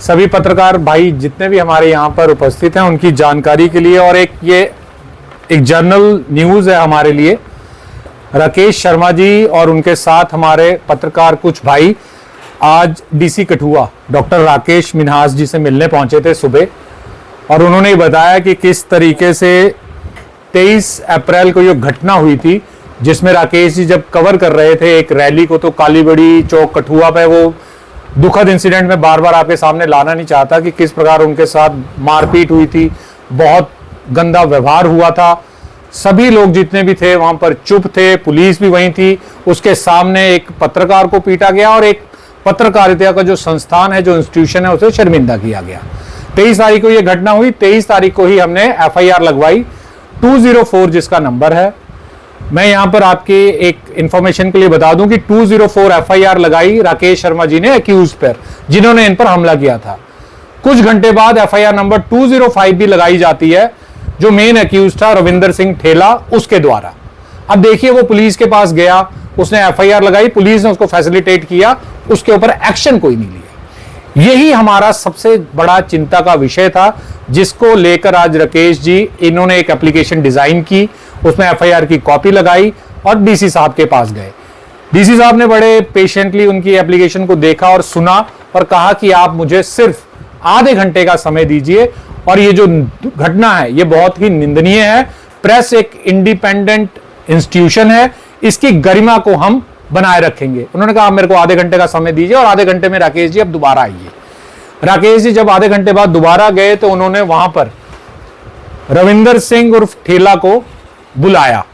सभी पत्रकार भाई जितने भी हमारे यहाँ पर उपस्थित हैं उनकी जानकारी के लिए, और एक जर्नल न्यूज़ है हमारे लिए। राकेश शर्मा जी और उनके साथ हमारे पत्रकार कुछ भाई आज डीसी कठुआ डॉक्टर राकेश मिन्हास जी से मिलने पहुंचे थे सुबह, और उन्होंने बताया कि किस तरीके से 23 अप्रैल को ये घटना हुई थी, जिसमें राकेश जी जब कवर कर रहे थे एक रैली को, तो कालीबड़ी चौक कठुआ पे वो दुखद इंसिडेंट में बार बार आपके सामने लाना नहीं चाहता कि किस प्रकार उनके साथ मारपीट हुई थी, बहुत गंदा व्यवहार हुआ था। सभी लोग जितने भी थे वहां पर चुप थे, पुलिस भी वहीं थी। उसके सामने एक पत्रकार को पीटा गया और एक पत्रकारिता का जो संस्थान है, जो इंस्टीट्यूशन है, उसे शर्मिंदा किया गया। 23 तारीख को यह घटना हुई। 23 तारीख को ही हमने FIR लगवाई, 204 जिसका नंबर है। मैं यहां पर आपके एक इंफॉर्मेशन के लिए बता दूं कि 204 FIR लगाई राकेश शर्मा जी ने एक्यूज पर, जिन्होंने इन पर हमला किया था। कुछ घंटे बाद FIR नंबर 205 भी लगाई जाती है, जो मेन एक्यूज था रविंदर सिंह ठेला, उसके द्वारा। अब देखिए, वो पुलिस के पास गया, उसने FIR लगाई, पुलिस ने उसको फैसिलिटेट किया, उसके ऊपर एक्शन कोई नहीं लिया। यही हमारा सबसे बड़ा चिंता का विषय था, जिसको लेकर आज राकेश जी इन्होंने एक एप्लीकेशन डिजाइन की, उसमें FIR की कॉपी लगाई और DC साहब के पास गए। DC साहब ने बड़े पेशेंटली उनकी एप्लीकेशन को देखा और सुना और कहा कि आप मुझे सिर्फ आधे घंटे का समय दीजिए, और ये जो घटना है ये बहुत ही निंदनीय है। प्रेस एक इंडिपेंडेंट इंस्टीट्यूशन है, इसकी गरिमा को हम बनाए रखेंगे। उन्होंने कहा आप मेरे को आधे घंटे का समय दीजिए, और आधे घंटे में राकेश जी अब दोबारा आइए। राकेश जी जब आधे घंटे बाद दोबारा गए तो उन्होंने वहां पर रविंदर सिंह उर्फ ठेला को बुलाया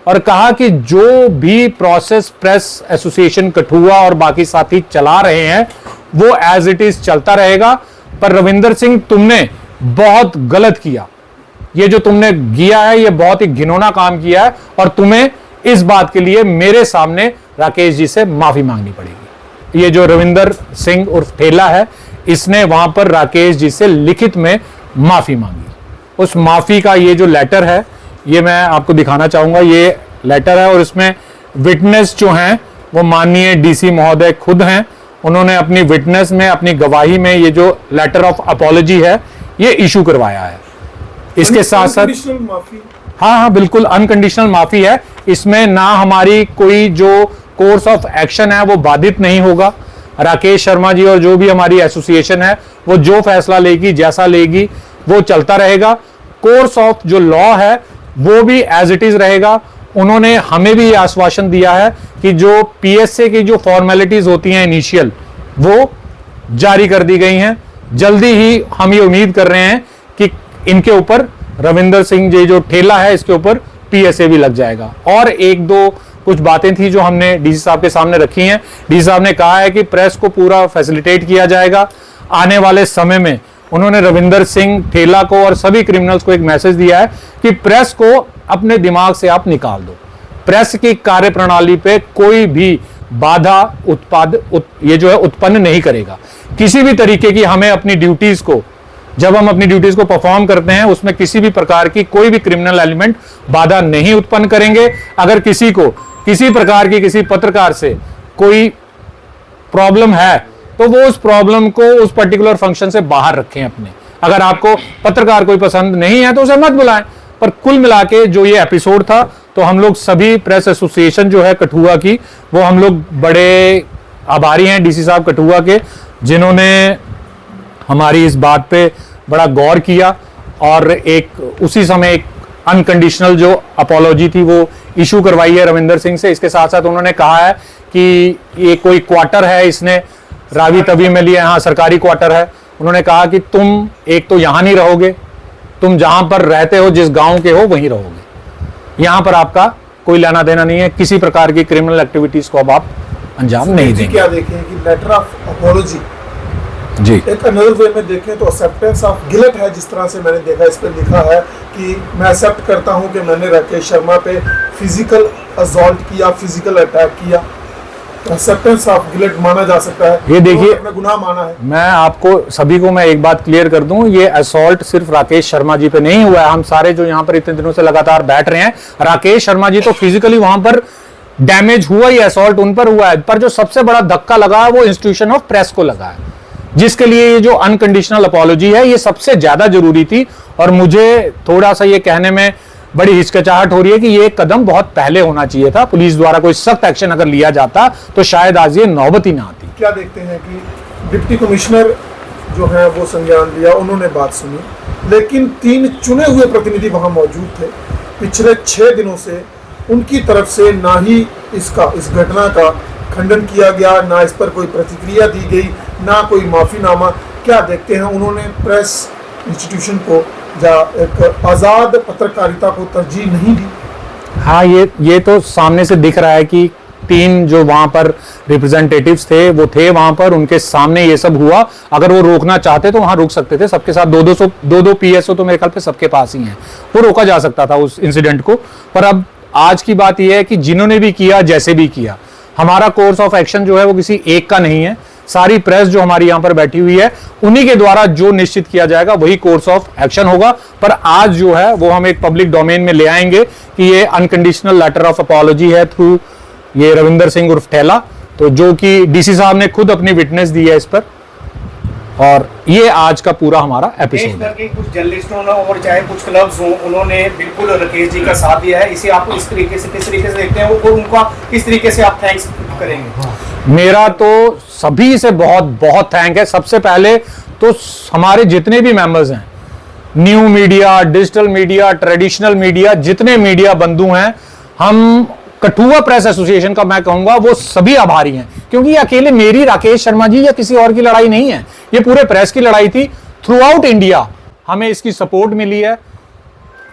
और कहा कि जो भी प्रोसेस प्रेस एसोसिएशन कठुआ और बाकी साथी चला रहे हैं वो एज इट इज चलता रहेगा, पर रविंदर सिंह तुमने बहुत गलत किया। ये जो तुमने किया है ये बहुत ही घिनौना काम किया है, और तुम्हें इस बात के लिए मेरे सामने राकेश जी से माफी मांगनी पड़ेगी। ये जो रविंदर सिंह उर्फ ठेला है, इसने वहां पर राकेश जी से लिखित में माफी मांगी। उस माफी का ये जो लेटर है, ये मैं आपको दिखाना चाहूंगा। ये लेटर है और इसमें विटनेस जो हैं वो माननीय DC महोदय खुद हैं। उन्होंने अपनी विटनेस में, अपनी गवाही में ये जो लेटर ऑफ अपॉलॉजी है ये इशू करवाया है। इसके साथ साथ हाँ बिल्कुल अनकंडीशनल माफी है। इसमें ना हमारी कोई जो कोर्स ऑफ एक्शन है वो बाधित नहीं होगा। राकेश शर्मा जी और जो भी हमारी एसोसिएशन है वो जो फैसला लेगी, जैसा लेगी, वो चलता रहेगा। कोर्स ऑफ जो लॉ है वो भी एज इट इज रहेगा। उन्होंने हमें भी ये आश्वासन दिया है कि जो PSA की जो फॉर्मेलिटीज होती हैं इनिशियल, वो जारी कर दी गई हैं। जल्दी ही हम ये उम्मीद कर रहे हैं कि इनके ऊपर रविंदर सिंह जी जो ठेला है इसके ऊपर PSA भी लग जाएगा। और एक दो कुछ बातें थी जो हमने DC साहब के सामने रखी हैं। DC साहब ने कहा है कि प्रेस को पूरा फैसिलिटेट किया जाएगा। आने वाले समय में उन्होंने रविंदर सिंह ठेला को और सभी क्रिमिनल्स को एक मैसेज दिया है कि प्रेस को अपने दिमाग से आप निकाल दो। प्रेस की कार्यप्रणाली पे कोई भी बाधा ये जो है उत्पन्न नहीं करेगा। किसी भी तरीके की हमें अपनी ड्यूटीज को, जब हम अपनी ड्यूटीज को परफॉर्म करते हैं, उसमें किसी भी प्रकार की कोई भी क्रिमिनल एलिमेंट बाधा नहीं उत्पन्न करेंगे। अगर किसी को किसी प्रकार की किसी पत्रकार से कोई प्रॉब्लम है तो वो उस प्रॉब्लम को उस पर्टिकुलर फंक्शन से बाहर रखें अपने। अगर आपको पत्रकार कोई पसंद नहीं है तो उसे मत बुलाएं। पर कुल मिला के जो ये एपिसोड था, तो हम लोग सभी प्रेस एसोसिएशन जो है कठुआ की, वो हम लोग बड़े आभारी हैं DC साहब कठुआ के, जिन्होंने हमारी इस बात पे बड़ा गौर किया और एक उसी समय एक अनकंडीशनल जो अपॉलॉजी थी वो इशू करवाई है रविंदर सिंह से। इसके साथ साथ उन्होंने कहा है कि ये कोई क्वार्टर है, इसने रावी तवी में लिया, यहाँ सरकारी क्वार्टर है। उन्होंने कहा कि तुम एक तो यहाँ नहीं रहोगे, तुम जहां पर रहते हो, जिस गांव के हो, वहीं रहोगे। यहां पर आपका कोई लेना देना नहीं है। किसी प्रकार की क्रिमिनल एक्टिविटीज को अब आप अंजाम नहीं देंगे। क्या देखें कि लेटर ऑफ अपॉलॉजी जी एक अनदर वे में देखें तो एक्सेप्टेंस ऑफ गिल्ट है। जिस तरह से मैंने देखा, इस पर लिखा है कि मैं एक्सेप्ट करता हूं कि मैंने राकेश शर्मा पे फिजिकल असॉल्ट किया, फिजिकल अटैक किया। एक्सेप्टेंस ऑफ गिल्ट माना जा सकता है। ये देखिए, तो गुनाह माना है। मैं आपको सभी को मैं एक बात क्लियर कर दूं, ये असॉल्ट सिर्फ राकेश शर्मा जी पे नहीं हुआ है। हम सारे जो यहाँ पर इतने दिनों से लगातार बैठ रहे हैं, राकेश शर्मा जी तो फिजिकली वहां पर डैमेज हुआ ही, असॉल्ट उन पर हुआ है, पर जो सबसे बड़ा धक्का लगा है वो इंस्टीट्यूशन ऑफ प्रेस को लगा है, जिसके लिए ये जो अनकंडीशनल अपॉलॉजी है ये सबसे ज्यादा जरूरी थी। और मुझे थोड़ा सा ये कहने में बड़ी हिचकिचाहट हो रही है कि ये कदम बहुत पहले होना चाहिए था, पुलिस द्वारा कोई सख्त एक्शन अगर लिया जाता तो शायद आज ये नौबत ही ना आती। क्या देखते हैं कि डिप्टी कमिश्नर जो है वो संज्ञान लिया, उन्होंने बात सुनी, लेकिन 3 चुने हुए प्रतिनिधि वहां मौजूद थे। पिछले 6 दिनों से उनकी तरफ से ना ही इस घटना का खंडन किया गया, ना इस पर कोई प्रतिक्रिया दी गई, ना कोई माफीनामा। क्या देखते हैं, उन्होंने प्रेस इंस्टीट्यूशन को या एक आज़ाद पत्रकारिता को तरजीह नहीं दी। हाँ, ये तो सामने से दिख रहा है कि 3 जो वहां पर रिप्रेजेंटेटिव्स थे वो थे वहां पर, उनके सामने ये सब हुआ। अगर वो रोकना चाहते तो वहां रोक सकते थे, सबके साथ 2-2 PSO तो मेरे ख्याल पे सबके पास ही हैं, वो रोका जा सकता था उस इंसिडेंट को। पर अब आज की बात यह है कि जिन्होंने भी किया, जैसे भी किया, हमारा कोर्स ऑफ एक्शन जो है वो किसी एक का नहीं है। सारी प्रेस जो हमारी यहां पर बैठी हुई है उन्हीं के द्वारा जो निश्चित किया जाएगा वही कोर्स ऑफ एक्शन होगा। पर आज जो है वो हम एक पब्लिक डोमेन में ले आएंगे कि ये अनकंडीशनल लेटर ऑफ अपॉलॉजी है थ्रू ये रविंदर सिंह उर्फ ठेला, तो जो कि डीसी साहब ने खुद अपनी विटनेस दी है इस पर, और ये आज का पूरा हमारा एपिसोड है। कुछ जर्नलिस्टों ने और चाहे कुछ क्लब्स हों, उन्होंने बिल्कुल राकेश जी का साथ दिया है। इसे आप इस तरीके से किस तरीके से देखते हैं और उनका किस तरीके से आप थैंक्स करेंगे? मेरा तो सभी से बहुत बहुत थैंक है। सबसे पहले तो हमारे जितने भी मेंबर्स हैं, new media, digital media, traditional media, जितने मीडिया बंधु हैं, हम कठुआ प्रेस एसोसिएशन का मैं कहूंगा वो सभी आभारी हैं, क्योंकि ये अकेले मेरी, राकेश शर्मा जी या किसी और की लड़ाई नहीं है, ये पूरे प्रेस की लड़ाई थी। थ्रू आउट इंडिया हमें इसकी सपोर्ट मिली है।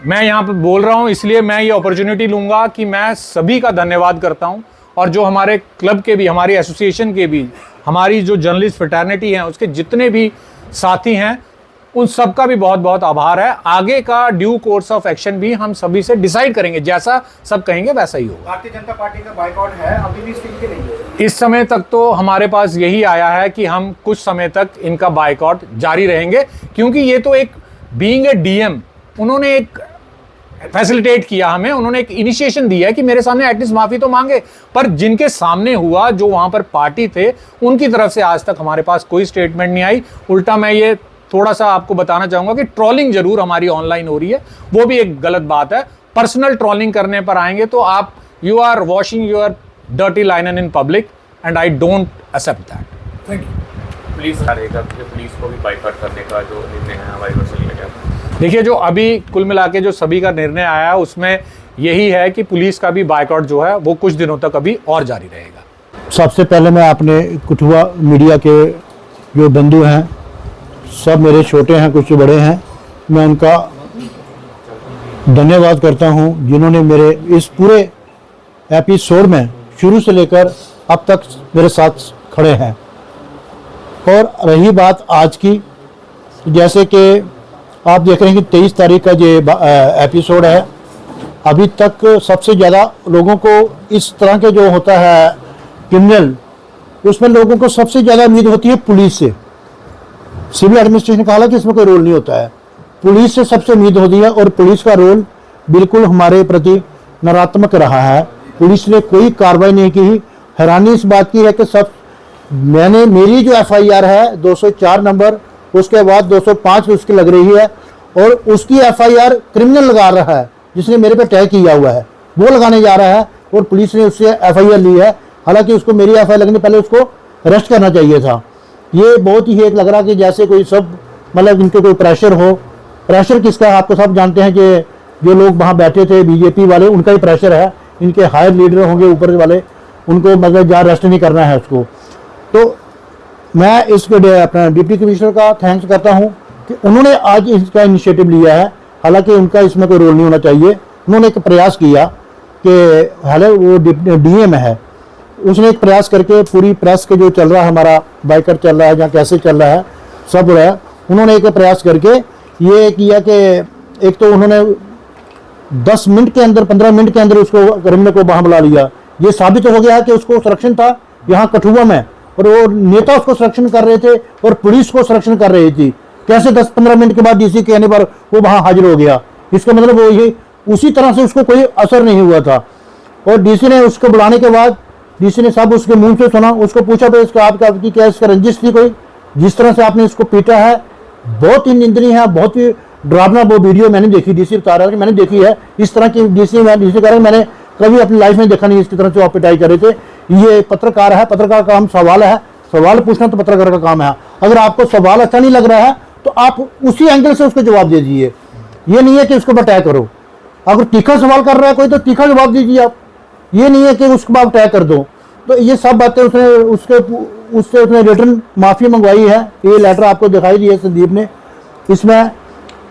मैं यहां पर बोल रहा हूं, इसलिए मैं ये अपॉर्चुनिटी लूंगा कि मैं सभी का धन्यवाद करता हूं, और जो हमारे क्लब के भी, हमारी एसोसिएशन के भी, हमारी जो जर्नलिस्ट फ्रेटर्निटी है उसके जितने भी साथी हैं, उन सबका भी बहुत बहुत आभार है। आगे का ड्यू कोर्स ऑफ एक्शन भी हम सभी से डिसाइड करेंगे, जैसा सब कहेंगे वैसा ही होगा। भारतीय जनता पार्टी का बायकॉट है अभी भी इसके नहीं? इस समय तक तो हमारे पास यही आया है कि हम कुछ समय तक इनका बायकॉट जारी रहेंगे, क्योंकि ये तो एक बीइंग ए डीएम, उन्होंने एक फैसिलिटेट किया हमें, उन्होंने एक इनिशिएशन दिया है कि मेरे सामने एटलीस्ट माफी तो मांगे, पर जिनके सामने हुआ, जो वहां पर पार्टी थे, उनकी तरफ से आज तक हमारे पास कोई स्टेटमेंट नहीं आई। उल्टा मैं ये थोड़ा सा आपको बताना चाहूंगा कि ट्रोलिंग जरूर हमारी ऑनलाइन हो रही है, वो भी एक गलत बात है। पर्सनल ट्रोलिंग करने पर आएंगे तो आप, you are washing your dirty linen in public and I don't accept that. Thank you. Police रहेगा, पुलिस को भी बाइकआउट करने का जो निर्णय है हमारी ओर से लिया गया। देखिए, जो अभी कुल मिला के जो सभी का निर्णय आया है उसमें यही है कि पुलिस का भी बाइकआउट जो है वो कुछ दिनों तक अभी और जारी रहेगा। सबसे पहले मैं अपने कठुआ मीडिया के जो बंधु हैं, सब मेरे छोटे हैं, कुछ बड़े हैं, मैं उनका धन्यवाद करता हूं जिन्होंने मेरे इस पूरे एपिसोड में शुरू से लेकर अब तक मेरे साथ खड़े हैं। और रही बात आज की, जैसे कि आप देख रहे हैं कि 23 तारीख का ये एपिसोड है, अभी तक सबसे ज़्यादा लोगों को इस तरह के जो होता है क्रिमिनल, उसमें लोगों को सबसे ज़्यादा उम्मीद होती है पुलिस से। सिविल एडमिनिस्ट्रेशन का हालांकि इसमें कोई रोल नहीं होता है, पुलिस से सबसे उम्मीद होती है, और पुलिस का रोल बिल्कुल हमारे प्रति नकारात्मक रहा है। पुलिस ने कोई कार्रवाई नहीं की। हैरानी इस बात की है कि सब मेरी जो FIR है 204 नंबर, उसके बाद 205 उसकी लग रही है, और उसकी FIR क्रिमिनल लगा रहा है जिसने मेरे पे टैग किया हुआ है, वो लगाने जा रहा है, और पुलिस ने उससे FIR ली है। हालांकि उसको मेरी FIR लगने पहले उसको अरेस्ट करना चाहिए था। ये बहुत ही एक लग रहा कि जैसे कोई सब, मतलब इनके कोई प्रेशर हो। प्रेशर किसका है आपको सब जानते हैं कि जो लोग वहाँ बैठे थे बीजेपी वाले, उनका ही प्रेशर है। इनके हायर लीडर होंगे ऊपर वाले, उनको मतलब जहाँ अरेस्ट नहीं करना है उसको। तो मैं इसको अपना डिप्टी कमिश्नर का थैंक्स करता हूँ कि उन्होंने आज इसका इनिशिएटिव लिया है। हालांकि उनका इसमें कोई रोल नहीं होना चाहिए। उन्होंने एक प्रयास किया कि हाले वो DM है, उसने एक प्रयास करके पूरी प्रेस के जो चल रहा है, हमारा बाइकआउट चल रहा है या कैसे चल रहा है, सब रहा है, उन्होंने एक प्रयास करके ये किया कि एक तो उन्होंने 10 मिनट के अंदर, 15 मिनट के अंदर उसको क्रिमिनल को वहाँ बुला लिया। ये साबित हो गया कि उसको संरक्षण था यहाँ कठुआ में, और वो नेता उसको संरक्षण कर रहे थे और पुलिस को संरक्षण कर रही थी। कैसे 10-15 मिनट के बाद DC कहने पर वो वहाँ हाजिर हो गया? इसका मतलब वो ये उसी तरह से उसको कोई असर नहीं हुआ था। और डीसी ने उसको बुलाने के बाद डीसी ने सब उसके मुंह से सुना, उसको पूछा तो इसका आपकी क्या इसका रंजिश थी कोई, जिस तरह से आपने इसको पीटा है बहुत ही निंदनीय है, बहुत ही डरावना। वो वीडियो मैंने देखी, डीसी बता रहा है कि मैंने देखी है इस तरह की। डीसी कह रहा है मैंने कभी अपनी लाइफ में देखा नहीं इसकी तरह से आप पिटाई कर रहे थे। ये पत्रकार है, पत्रकार का काम सवाल है, सवाल पूछना तो पत्रकार का काम है। अगर आपको सवाल अच्छा नहीं लग रहा है तो आप उसी एंगल से उसको जवाब दे दीजिए, ये नहीं है कि उसको अटैक करो। अगर तीखा सवाल कर रहा है कोई तो तीखा जवाब दीजिए आप, ये नहीं है कि उसको आप अटैक कर दो। तो ये सब बातें उससे उसने रिटर्न माफ़ी मंगवाई है। ये लेटर आपको दिखाई दिया संदीप ने, इसमें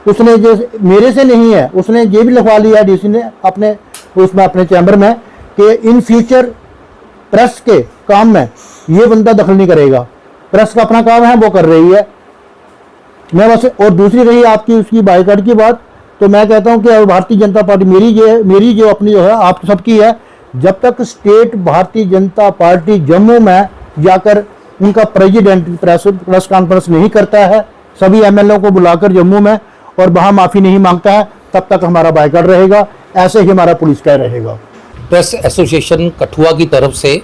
उसने जो मेरे से नहीं है, उसने ये भी लिखवा लिया डीसी ने अपने उसमें अपने चैम्बर में कि इन फ्यूचर प्रेस के काम में ये बंदा दखल नहीं करेगा, प्रेस का अपना काम है वो कर रही है। मैं बस, और दूसरी रही आपकी उसकी बाइकाट की बात, तो मैं कहता हूं कि भारतीय जनता पार्टी मेरी जो अपनी जो है आप सबकी है, जब तक स्टेट भारतीय जनता पार्टी जम्मू में जाकर उनका प्रेसिडेंट प्रेस कॉन्फ्रेंस नहीं करता है सभी एमएलए को बुलाकर जम्मू में और वहाँ माफ़ी नहीं मांगता है, तब तक हमारा बाइकाट रहेगा। ऐसे ही हमारा पुलिस का रहेगा। प्रेस एसोसिएशन कठुआ की तरफ से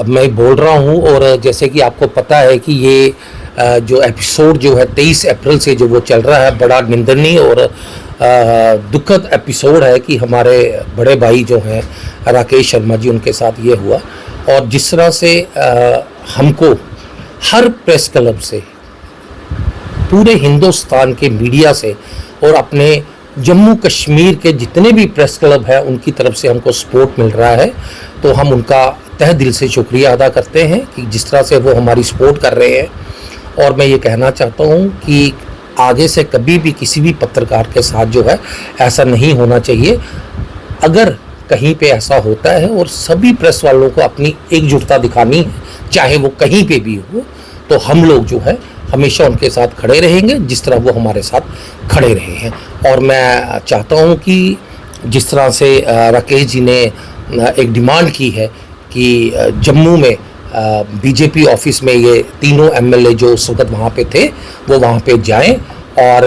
मैं बोल रहा हूँ, और जैसे कि आपको पता है कि ये जो एपिसोड जो है 23 अप्रैल से जो वो चल रहा है, बड़ा निंदनीय और दुखद एपिसोड है कि हमारे बड़े भाई जो हैं राकेश शर्मा जी, उनके साथ ये हुआ। और जिस तरह से हमको हर प्रेस क्लब से, पूरे हिंदुस्तान के मीडिया से और अपने जम्मू कश्मीर के जितने भी प्रेस क्लब हैं उनकी तरफ से हमको सपोर्ट मिल रहा है, तो हम उनका तहे दिल से शुक्रिया अदा करते हैं कि जिस तरह से वो हमारी सपोर्ट कर रहे हैं। और मैं ये कहना चाहता हूँ कि आगे से कभी भी किसी भी पत्रकार के साथ जो है ऐसा नहीं होना चाहिए। अगर कहीं पे ऐसा होता है और सभी प्रेस वालों को अपनी एकजुटता दिखानी है, चाहे वो कहीं पे भी हो, तो हम लोग जो है हमेशा उनके साथ खड़े रहेंगे जिस तरह वो हमारे साथ खड़े रहे हैं। और मैं चाहता हूँ कि जिस तरह से राकेश जी ने एक डिमांड की है कि जम्मू में बीजेपी ऑफिस में ये तीनों एमएलए जो उस वक्त वहाँ पे थे वो वहाँ पे जाएं और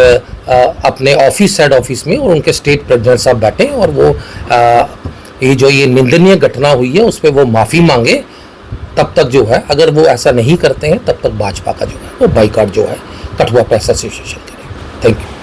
अपने ऑफिस साइड ऑफिस में और उनके स्टेट प्रेसिडेंट साहब बैठे और वो ये जो ये निंदनीय घटना हुई है उस पर वो माफ़ी मांगे। तब तक जो है अगर वो ऐसा नहीं करते हैं तब तक भाजपा का जो है वो बाइकाट जो है कठुआ प्रेस एसोसिएशन करें। Thank you.